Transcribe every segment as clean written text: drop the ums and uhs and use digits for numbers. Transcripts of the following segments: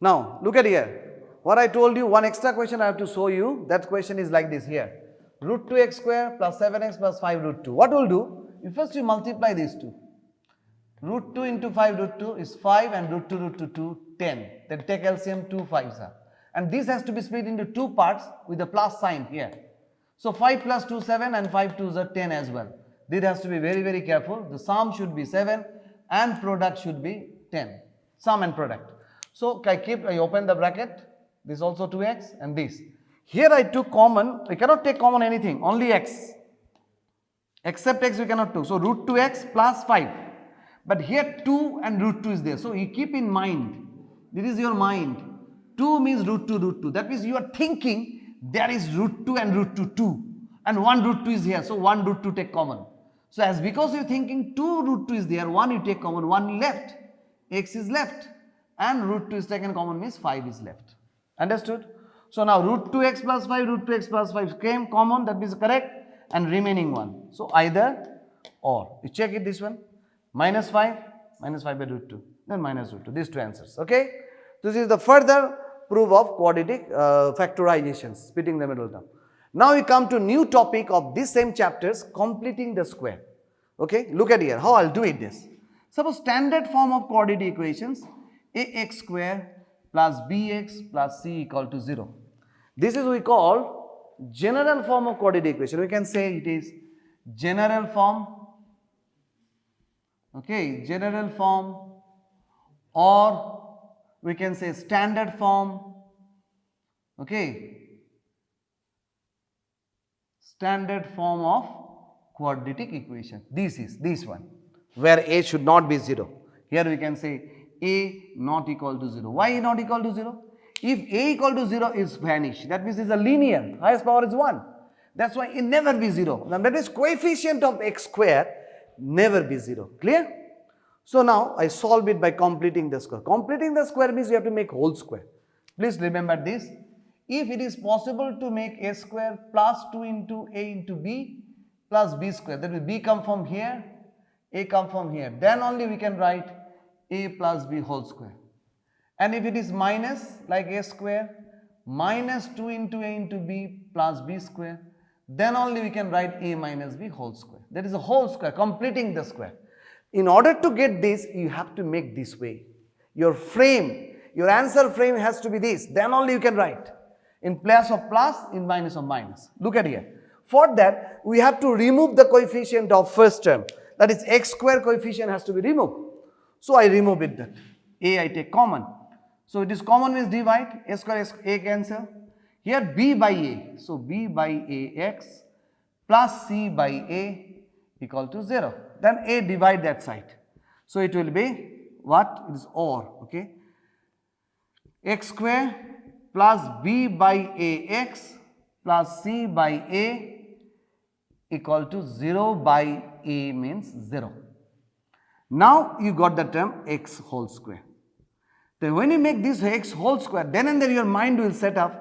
Now, look at here. What I told you, one extra question I have to show you. That question is like this here. Root 2x square plus 7x plus 5 root 2. What will do? First you multiply these two. Root 2 into 5 root 2 is 5 and root 2, 2, 10. Then take LCM, 2 5s are. And this has to be split into two parts with the plus sign here. So 5 plus 2, 7 and 5 2s are 10 as well. This has to be very, very careful. The sum should be 7 and product should be 10. Sum and product. So I open the bracket. This also 2x and this. Here I took common. We cannot take common anything. Only x. Except x we cannot take. So root 2x plus 5. But here 2 and root 2 is there. So you keep in mind. This is your mind. 2 means root 2, root 2. That means you are thinking there is root 2 and root 2, 2. And 1 root 2 is here. So 1 root 2 take common. So as because you are thinking 2 root 2 is there, 1 you take common, 1 left. X is left. And root 2 is taken common means 5 is left. Understood? So now root 2x plus 5, root 2x plus 5 came common, that means correct. And remaining one. So either or. You check it this one. Minus 5 by root 2. Then minus root 2. These two answers. Okay? This is the further proof of quadratic factorization, splitting the middle term. Now we come to new topic of this same chapters, completing the square. Okay? Look at here. How I'll do it this. Suppose standard form of quadratic equations, ax square plus bx plus c equal to 0. This is we call general form of quadratic equation. We can say it is general form, okay, general form, or we can say standard form, okay, standard form of quadratic equation. This is this one, where a should not be 0. Here we can say a not equal to 0. Why not equal to 0? If a equal to 0 is vanished, that means it is a linear, highest power is 1. That's why it never be 0. Now that is coefficient of x square never be 0. Clear? So now I solve it by completing the square. Completing the square means you have to make whole square. Please remember this. If it is possible to make a square plus 2 into a into b plus b square, that will b come from here, a come from here. Then only we can write a plus b whole square. And if it is minus like a square minus 2 into a into b plus b square, then only we can write a minus b whole square. That is a whole square, completing the square. In order to get this, you have to make this way. Your frame, your answer frame has to be this. Then only you can write. In place of plus, in minus of minus. Look at here. For that, we have to remove the coefficient of first term. That is x square coefficient has to be removed. So I remove it that. A I take common. So it is common means divide. A square is a cancel. Here b by a. So b by a x plus c by a equal to 0. Then a divide that side. So it will be what? It is or. Okay. X square plus b by a x plus c by a equal to 0 by a means 0. Now you got the term x whole square. Then when you make this x whole square, then and there your mind will set up,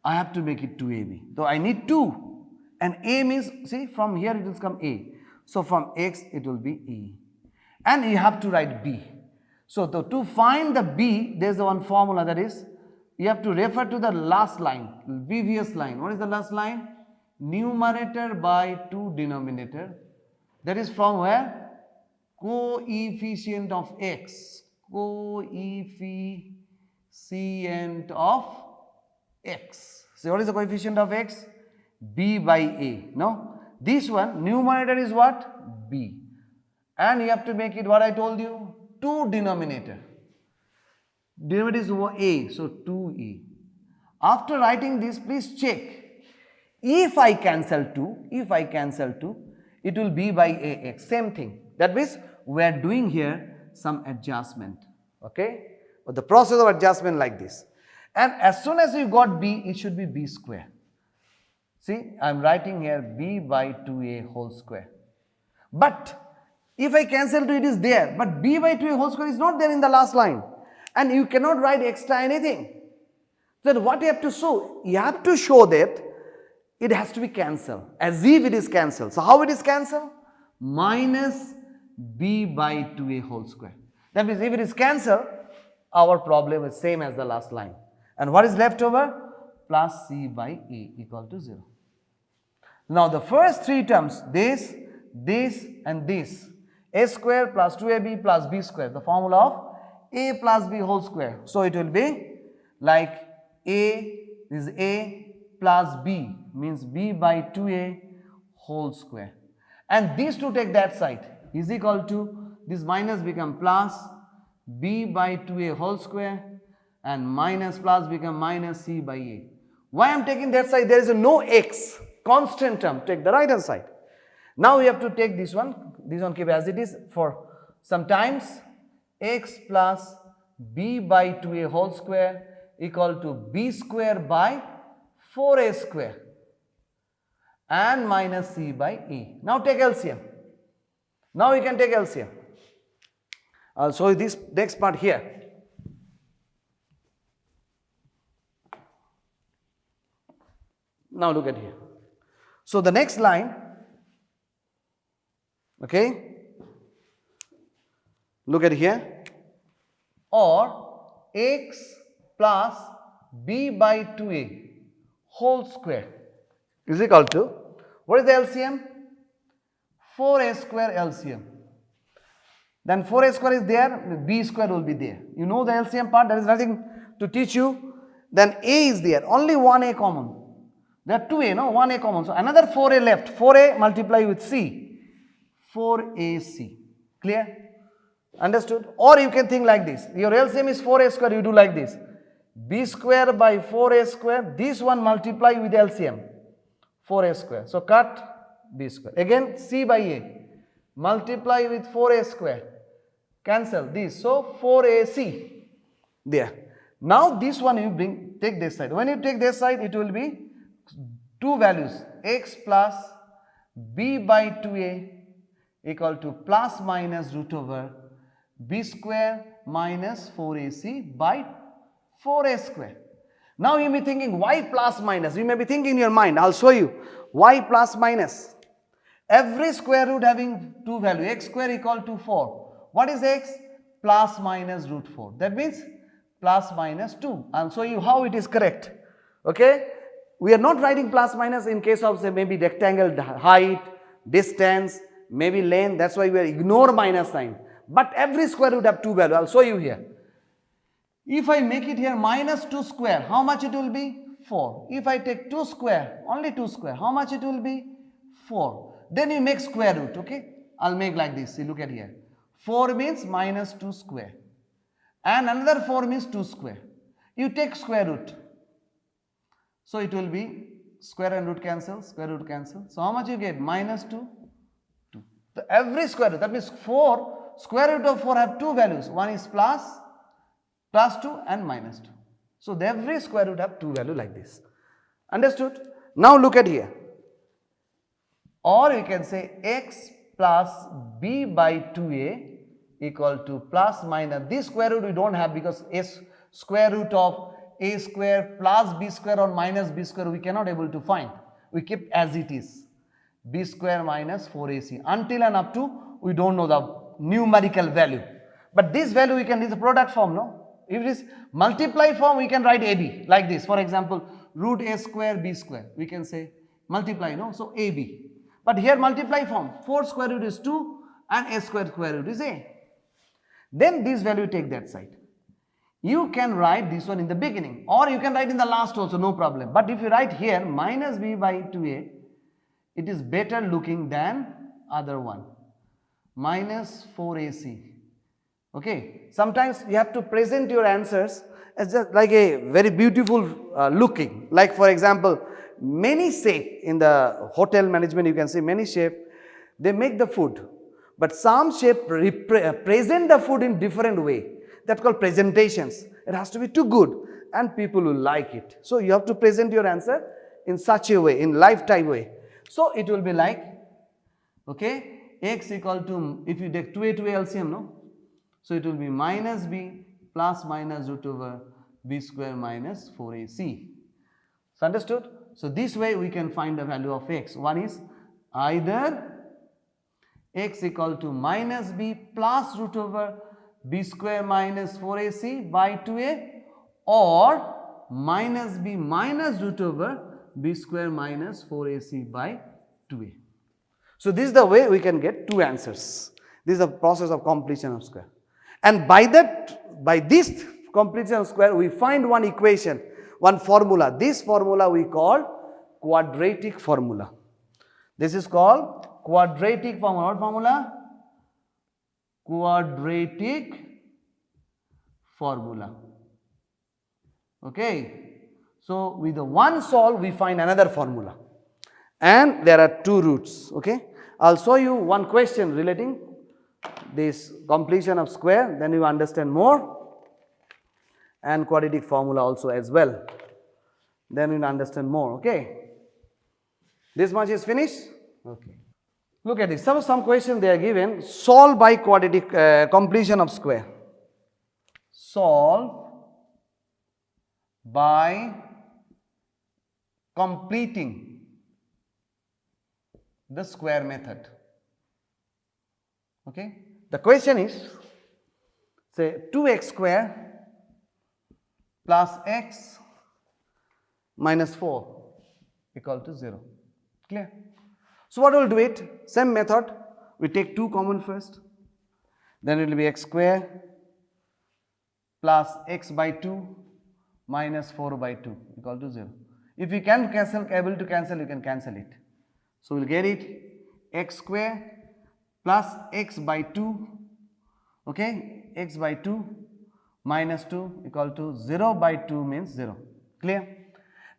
I have to make it 2ab. So I need 2 and a means, see from here it will come a. So from x it will be e. And you have to write b. So to find the b, there is the one formula, that is, you have to refer to the last line, previous line. What is the last line? Numerator by 2 denominator. That is from where? Coefficient of x. Coefficient of x. So what is the coefficient of x? b by a. No? This one, numerator is what? b. And you have to make it what I told you? 2 denominator. Denominator is a, so 2a. After writing this, please check. If I cancel 2, it will be by ax. Same thing. That means we are doing here some adjustment. Okay? But the process of adjustment like this. And as soon as you got b, it should be b square. See, I am writing here b by 2a whole square. But if I cancel 2, it is there. But b by 2a whole square is not there in the last line. And you cannot write extra anything. Then what you have to show? You have to show that it has to be cancelled. As if it is cancelled. So how it is cancelled? Minus b by 2a whole square. That means if it is cancelled, Our problem is same as the last line. And what is left over? Plus c by a equal to 0. Now the first three terms, this and this, a square plus 2ab plus b square, the formula of a plus b whole square. So it will be like a is a plus b, means b by 2a whole square. And these two take that side, is equal to, this minus become plus b by 2a whole square, and minus plus become minus c by a. Why I am taking that side? There is a no x, constant term, take the right hand side. Now we have to take this one keep as it is for some times. X plus b by 2a whole square equal to b square by 4a square and minus c by a. Now take LCM. Now we can take LCM. I'll show you this next part here. Now look at here. So the next line, okay, look at here, or x plus b by 2a whole square is equal to, what is the LCM? 4a square LCM. Then 4a square is there, b square will be there. You know the LCM part, there is nothing to teach you. Then a is there, only one a common. There are 2a, no? 1a common. So another 4a left. 4a multiply with c. 4ac. Clear? Understood? Or you can think like this. Your LCM is 4a square. You do like this. b square by 4a square. This one multiply with LCM. 4a square. So cut b square. Again c by a. Multiply with 4a square. Cancel this. So 4ac. There. Now this one you take this side. When you take this side, it will be two values, x plus b by 2a equal to plus minus root over b square minus 4ac by 4a square. Now you may be thinking, why plus minus? You may be thinking in your mind, I'll show you why plus minus. Every square root having two values, x square equal to 4. What is x? Plus minus root 4. That means plus minus 2. I'll show you how it is correct. Okay? We are not writing plus minus in case of say maybe rectangle height, distance, maybe length. That's why we ignore minus sign. But every square would have two values. I'll show you here. If I make it here minus 2 square, how much it will be? 4. If I take 2 square, only 2 square, how much it will be? 4. Then you make square root. Okay? I'll make like this. See, look at here. 4 means minus 2 square. And another 4 means 2 square. You take square root. So it will be square and root cancel, square root cancel. So how much you get? Minus 2, 2. So every square root, that means 4, square root of 4 have two values. One is plus 2 and minus 2. So every square root have two values like this. Understood? Now look at here. Or you can say x plus b by 2a equal to plus minus. This square root we don't have because s square root of a square plus b square or minus b square we cannot able to find. We keep as it is. B square minus 4ac. Until and up to we don't know the numerical value. But this value we can, this is a product form, no? If it is multiply form, we can write ab like this. For example, root a square b square. We can say multiply, no? So ab. But here multiply form, 4 square root is 2 and a square root is a. Then this value take that side. You can write this one in the beginning or you can write in the last also, no problem. But if you write here minus b by 2a, it is better looking than other one. Minus 4ac. Okay. Sometimes you have to present your answers as just like a very beautiful looking. Like for example, many chefs in the hotel management, you can see many chefs, they make the food. But some chefs present the food in different way. That's called presentations. It has to be too good and people will like it. So you have to present your answer in such a way, in lifetime way. So it will be like, okay, x equal to, if you take 2a to a LCM, no? So it will be minus b plus minus root over b square minus 4ac. So understood? So this way we can find the value of x. One is either x equal to minus b plus root over b square minus 4ac by 2a, or minus b minus root over b square minus 4ac by 2a. So, this is the way we can get two answers. This is the process of completion of square. And by this completion of square, we find one equation, one formula. This formula we call quadratic formula. This is called quadratic formula. What formula? Quadratic formula. Okay. So, with the one solve, we find another formula. And there are two roots. Okay. I'll show you one question relating this completion of square, then you understand more, and quadratic formula also as well. Then you will understand more. Okay. This much is finished. Okay. Look at this. Some question they are given. Solve by quadratic completion of square. Solve by completing the square method. Okay. The question is, say 2x square plus x minus 4 equal to 0. Clear? So, what we will do it? Same method. We take 2 common first. Then it will be x square plus x by 2 minus 4 by 2 equal to 0. If you can cancel, able to cancel, you can cancel it. So, we will get it x square plus x by 2, okay, x by 2 minus 2 equal to 0 by 2 means 0. Clear?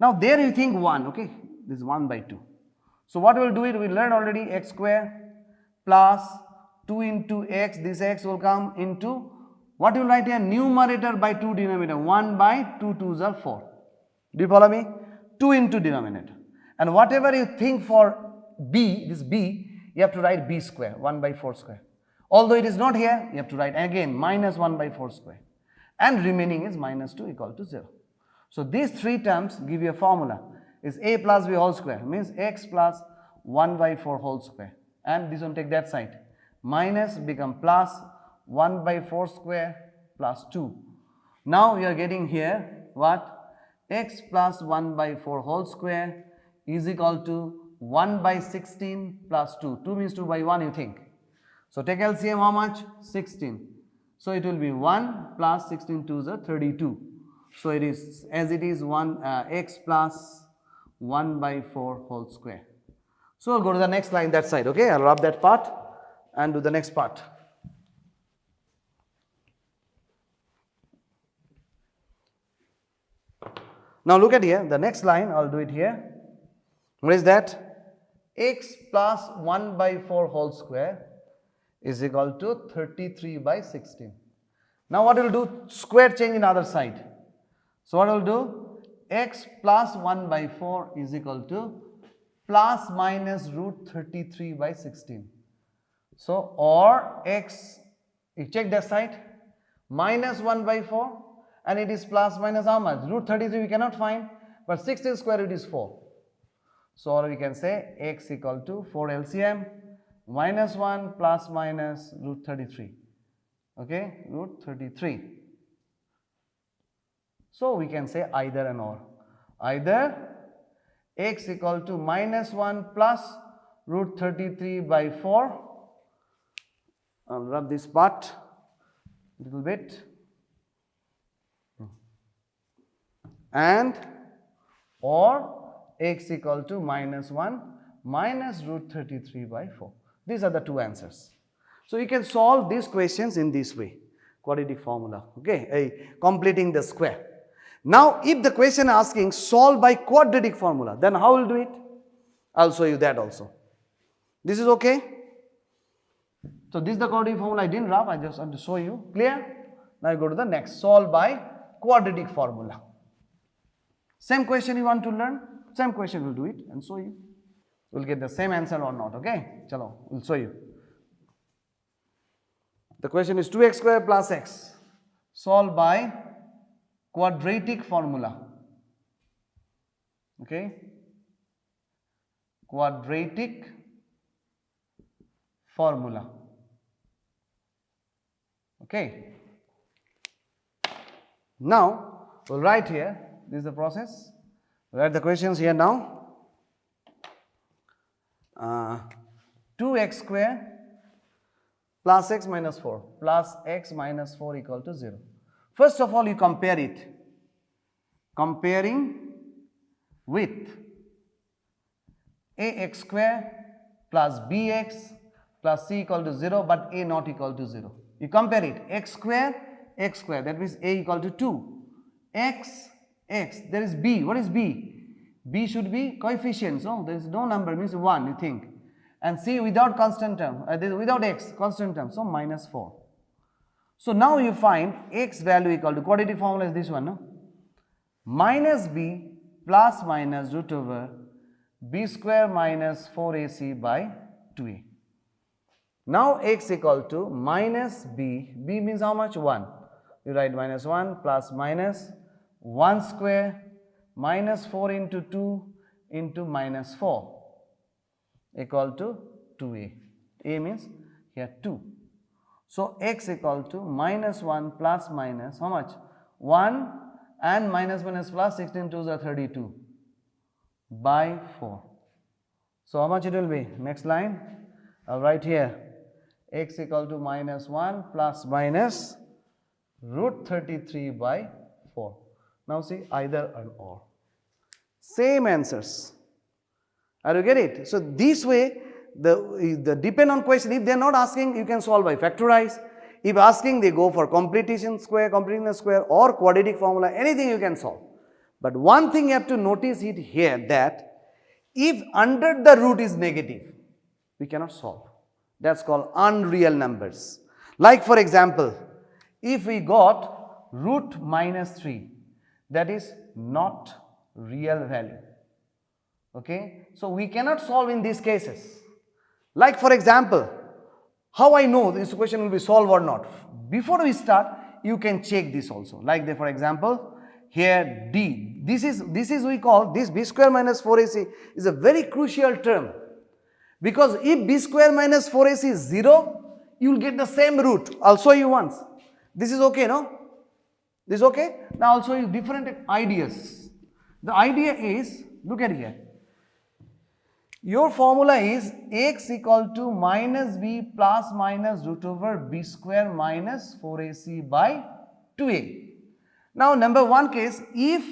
Now, there you think 1, okay, this is 1 by 2. So, what we will do it? We learned already x square plus 2 into x, this x will come into, what you will write here? Numerator by 2 denominator, 1 by 2 2s are 4. Do you follow me? 2 into denominator. And whatever you think for b, this b, you have to write b square, 1 by 4 square. Although it is not here, you have to write again minus 1 by 4 square. And remaining is minus 2 equal to 0. So, these 3 terms give you a formula. Is a plus b whole square, means x plus 1 by 4 whole square. And this one take that side. Minus become plus 1 by 4 square plus 2. Now, you are getting here what? X plus 1 by 4 whole square is equal to 1 by 16 plus 2. 2 means 2 by 1 you think. So, take LCM how much? 16. So, it will be 1 plus 16 2 is 32. So, it is as it is 1 x plus 1 by 4 whole square. So, we will go to the next line that side. Okay, I will rub that part and do the next part. Now, look at here the next line, I will do it here. What is that? X plus 1 by 4 whole square is equal to 33 by 16. Now, what we will do? Square change in other side. So, what we will do? X plus 1 by 4 is equal to plus minus root 33 by 16. So, or x, you check that side, minus 1 by 4 and it is plus minus how much? Root 33 we cannot find, but 16 square root is 4. So, or we can say x equal to 4 LCM minus 1 plus minus root 33, okay, root 33. So, we can say either and or. Either x equal to minus 1 plus root 33 by 4. I will rub this part a little bit. And or x equal to minus 1 minus root 33 by 4. These are the two answers. So, you can solve these questions in this way, quadratic formula, okay, completing the square. Now, if the question asking solve by quadratic formula, then how will do it? I will show you that also. This is okay? So, this is the quadratic formula I didn't rub, I just want to show you. Clear? Now, you go to the next, solve by quadratic formula. Same question you want to learn, same question will do it and show you. We will get the same answer or not, okay? Chalo, we will show you. The question is 2x square plus x. Solve by quadratic formula, okay? Quadratic formula, Okay. Now, we'll write here, this is the process. We'll write the questions here now. 2x square plus x minus 4 plus x minus 4 equal to 0. First of all, you compare it. Comparing with ax square plus bx plus c equal to 0, but a not equal to 0. You compare it, x square, that means a equal to 2, x, there is b, what is b? B should be coefficients, no, there is no number, means 1, you think, and c without constant term, without x, constant term, so minus 4. So now you find x value equal to, quadratic formula is this one, no? Minus b plus minus root over b square minus 4ac by 2a. Now x equal to minus b means how much? 1. You write minus 1 plus minus 1 square minus 4 into 2 into minus 4 equal to 2a. A means here 2. So x equal to minus 1 plus minus how much? 1 and minus plus 16 2s are 32 by 4. So how much it will be? Next line, I'll write here x equal to minus 1 plus minus root 33 by 4. Now see, either and or. Same answers. Are you get it? So this way, the depend on question, if they are not asking, you can solve by factorize. If asking, they go for completing the square or quadratic formula, anything you can solve. But one thing you have to notice it here, that if under the root is negative, we cannot solve. That's called unreal numbers. Like for example, if we got root minus 3, that is not real value. Okay, so we cannot solve in these cases. Like for example, how I know this question will be solved or not? Before we start, you can check this also. Like for example, here d, this is we call this b square minus 4ac is a very crucial term, because if b square minus 4ac is 0, you will get the same root. I'll show you once. This is okay, no? This is okay? Now I'll show you different ideas. The idea is, look at here. Your formula is x equal to minus b plus minus root over b square minus 4ac by 2a. Now number one case, if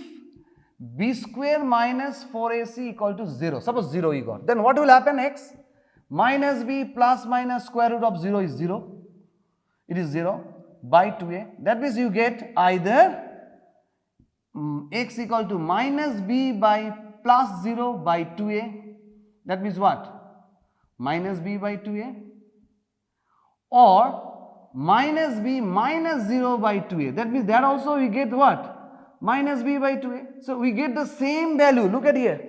b square minus 4ac equal to 0, suppose 0 you got, then what will happen? X minus b plus minus square root of 0 is 0. It is 0 by 2a. That means you get either x equal to minus b by plus 0 by 2a. That means what? Minus b by 2a, or minus b minus 0 by 2a. That means that also we get what? Minus b by 2a. So we get the same value. Look at here.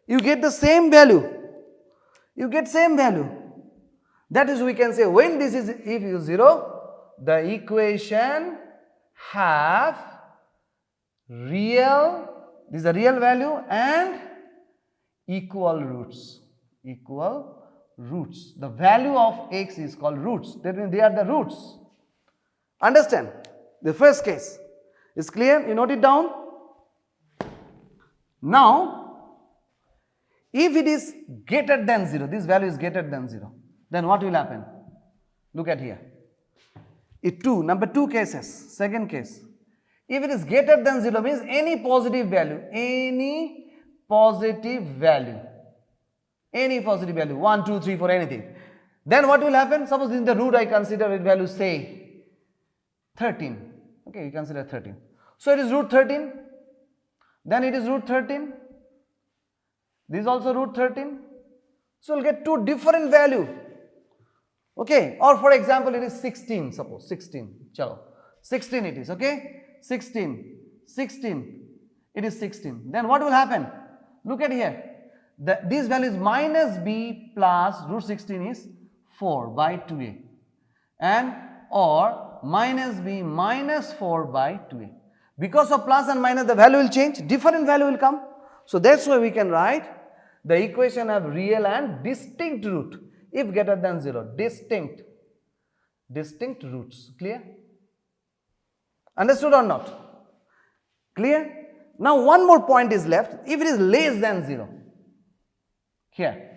You get the same value. You get same value. That is, we can say when this is, if it is 0, the equation have real, this is the real value, and equal roots. Equal roots. The value of x is called roots. That means they are the roots. Understand? The first case is clear. You note it down. Now, if it is greater than 0, this value is greater than 0, then what will happen? Look at here. Number 2 cases. Second case. If it is greater than 0 means any positive value, any positive value, 1, 2, 3, 4, anything. Then what will happen? Suppose in the root I consider it value say 13. Okay, you consider 13. So it is root 13. Then it is root 13. This is also root 13. So we'll get two different value. Okay, or for example it is 16, suppose 16. Chalo. 16 it is, okay? 16. It is 16. Then what will happen? Look at here. This value is minus b plus root 16 is 4 by 2a, and or minus b minus 4 by 2a. Because of plus and minus, the value will change, different value will come. So that's why we can write the equation have real and distinct root if greater than 0. Distinct. distinct roots. Clear? Understood or not? Clear? Now one more point is left. If it is less than 0, here,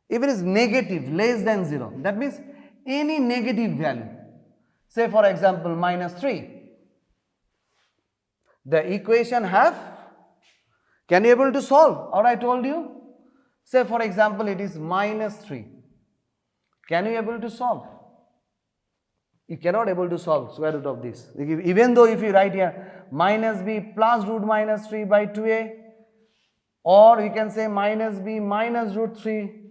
if it is negative, less than 0, that means any negative value, say for example -3, the equation have, can you able to solve? Or I told you, say for example it is -3, can you able to solve? You cannot able to solve square root of this. Even though if you write here -b plus root -3 by 2a, or you can say -b minus root 3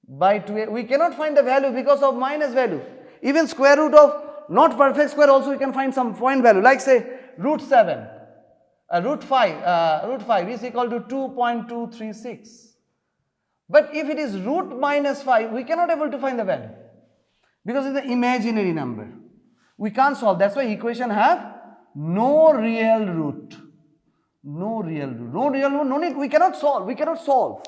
by 2a, we cannot find the value because of minus value. Even square root of not perfect square also we can find some point value, like say root 7, root 5 is equal to 2.236. But if it is root -5, we cannot able to find the value because it's an imaginary number. We can't solve. That's why equation have no real root. No real root. No real root. No need. We cannot solve. We cannot solve.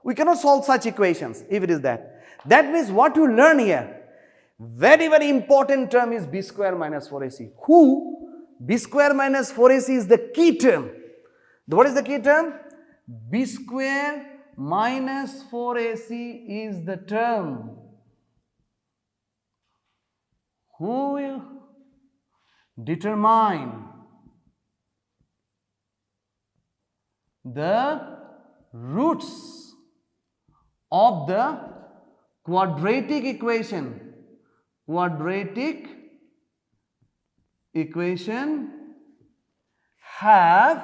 We cannot solve such equations if it is that. That means what you learn here, very, very important term is b square minus 4ac. B square minus 4ac is the key term. What is the key term? B square minus 4ac is the term who will determine the roots of the quadratic equation. Quadratic equation have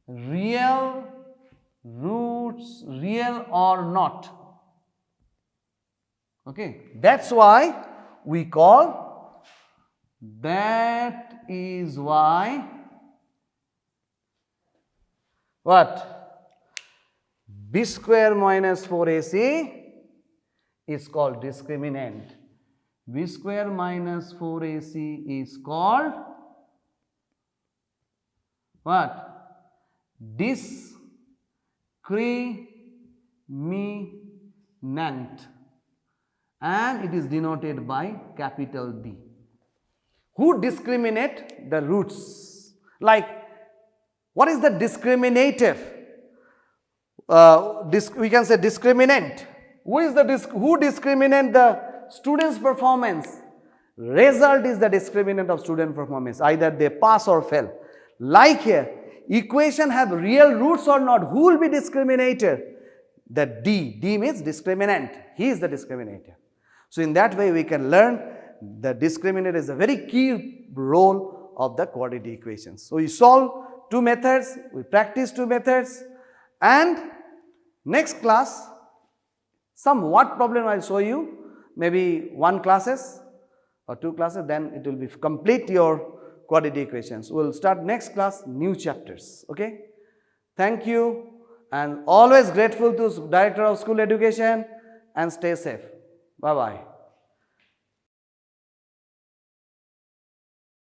real roots, real or not. Okay, that's why we call, that is why what? B square minus 4ac is called discriminant. B square minus 4ac is called what? Discriminant, and it is denoted by capital D. Who discriminate the roots? Like, what is the discriminator? We can say discriminant. Who discriminate the student's performance? Result is the discriminant of student performance. Either they pass or fail. Like here, equation have real roots or not. Who will be discriminator? The D. D means discriminant. He is the discriminator. So in that way we can learn the discriminator is a very key role of the quadratic equations. So we solve two methods, we practice two methods, and next class some what problem I will show you, maybe one classes or two classes, then it will be complete your quadratic equations. We will start next class new chapters. Okay. Thank you, and always grateful to Director of School Education, and stay safe. Bye bye.